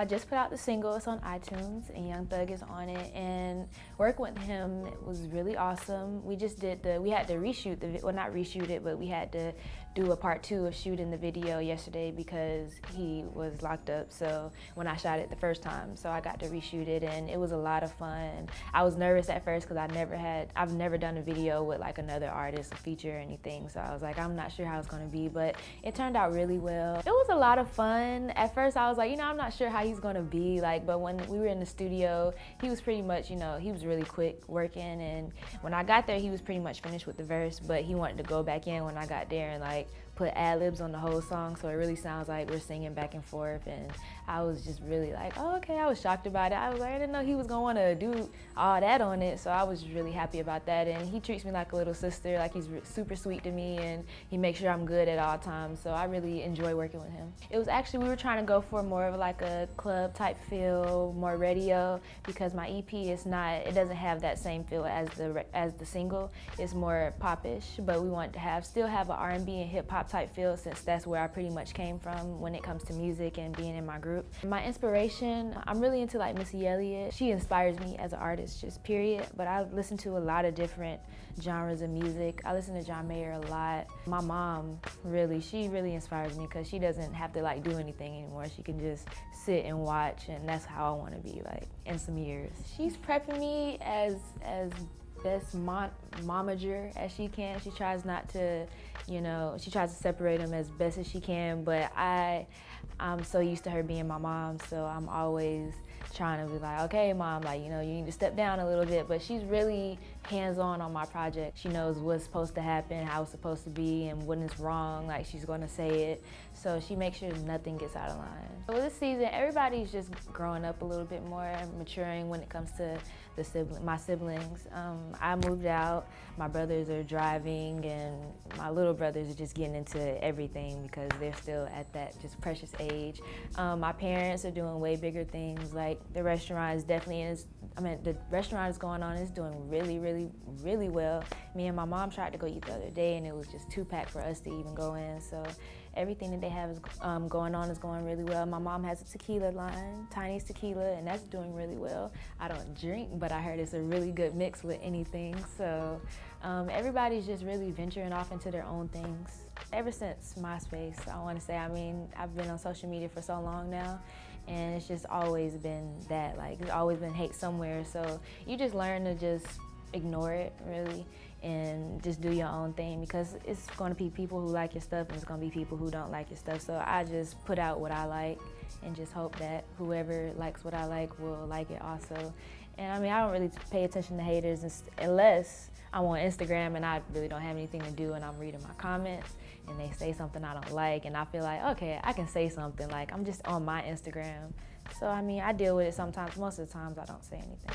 I just put out the single. It's on iTunes, and Young Thug is on it. And working with him was really awesome. We just we had to reshoot well, not reshoot it, but we had to do a part 2 of shooting the video yesterday because he was locked up. So when I shot it the first time, so I got to reshoot it, and it was a lot of fun. I was nervous at first because I've never done a video with like another artist, a feature or anything. So I was like, I'm not sure how it's gonna be, but it turned out really well. It was a lot of fun. At first I was like, I'm not sure how he's gonna be like, but when we were in the studio, he was pretty much, he was really quick working, and when I got there, he was pretty much finished with the verse, but he wanted to go back in when I got there and like put ad-libs on the whole song, so it really sounds like we're singing back and forth, and I was just really like, oh, okay. I was shocked about it. I was like, I didn't know he was gonna wanna do all that on it, so I was really happy about that. And he treats me like a little sister, like he's super sweet to me, and he makes sure I'm good at all times, so I really enjoy working with him. It was actually, we were trying to go for more of like a club type feel, more radio, because my EP it doesn't have that same feel as the single. It's more popish, but we wanted to still have an R&B and hip hop type feel, since that's where I pretty much came from when it comes to music and being in my group. My inspiration, I'm really into like Missy Elliott. She inspires me as an artist, just period, but I listen to a lot of different genres of music. I listen to John Mayer a lot. My mom, she really inspires me because she doesn't have to like do anything anymore. She can just sit and watch, and that's how I want to be like in some years. She's prepping me as best momager as she can. She tries not to, she tries to separate them as best as she can, but I'm so used to her being my mom, so I'm always trying to be like, okay, mom, like, you need to step down a little bit, but she's really hands-on on my project. She knows what's supposed to happen, how it's supposed to be, and when it's wrong, like, she's gonna say it, so she makes sure nothing gets out of line. So this season, everybody's just growing up a little bit more and maturing when it comes to my siblings. I moved out, my brothers are driving, and my little brothers are just getting into everything because they're still at that just precious age. My parents are doing way bigger things, like the restaurant is the restaurant is going on, it's doing really, really, really well. Me and my mom tried to go eat the other day, and it was just too packed for us to even go in, so everything that they have is going on is going really well. My mom has a tequila line, Tiny's Tequila, and that's doing really well. I don't drink, but I heard it's a really good mix with anything, so everybody's just really venturing off into their own things. Ever since MySpace, I want to say, I've been on social media for so long now, and it's just always been that, like, there's always been hate somewhere, so you just learn to just ignore it, really, and just do your own thing, because it's going to be people who like your stuff and it's going to be people who don't like your stuff. So I just put out what I like and just hope that whoever likes what I like will like it also. And I don't really pay attention to haters unless I'm on Instagram and I really don't have anything to do and I'm reading my comments and they say something I don't like, and I feel like, okay, I can say something, like I'm just on my Instagram. So I deal with it sometimes. Most of the times I don't say anything.